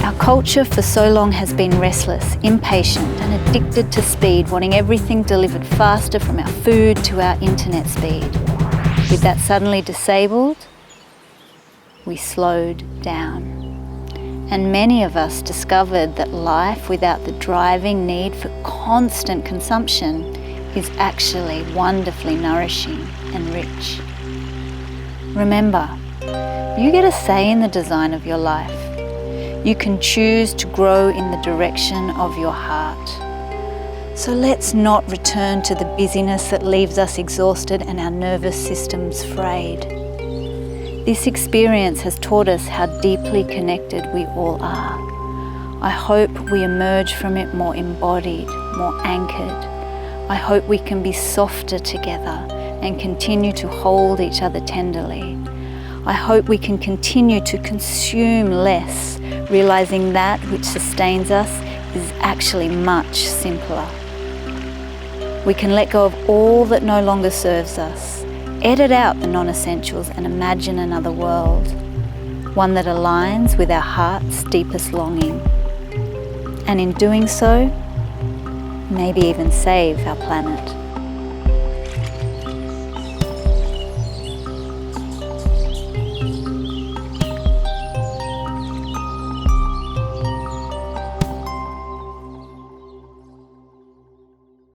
Our culture for so long has been restless, impatient and addicted to speed, wanting everything delivered faster, from our food to our internet speed. With that suddenly disabled, we slowed down. And many of us discovered that life without the driving need for constant consumption is actually wonderfully nourishing and rich. Remember, you get a say in the design of your life. You can choose to grow in the direction of your heart. So let's not return to the busyness that leaves us exhausted and our nervous systems frayed. This experience has taught us how deeply connected we all are. I hope we emerge from it more embodied, more anchored. I hope we can be softer together and continue to hold each other tenderly. I hope we can continue to consume less, realizing that which sustains us is actually much simpler. We can let go of all that no longer serves us, edit out the non-essentials and imagine another world, one that aligns with our heart's deepest longing. And in doing so, maybe even save our planet.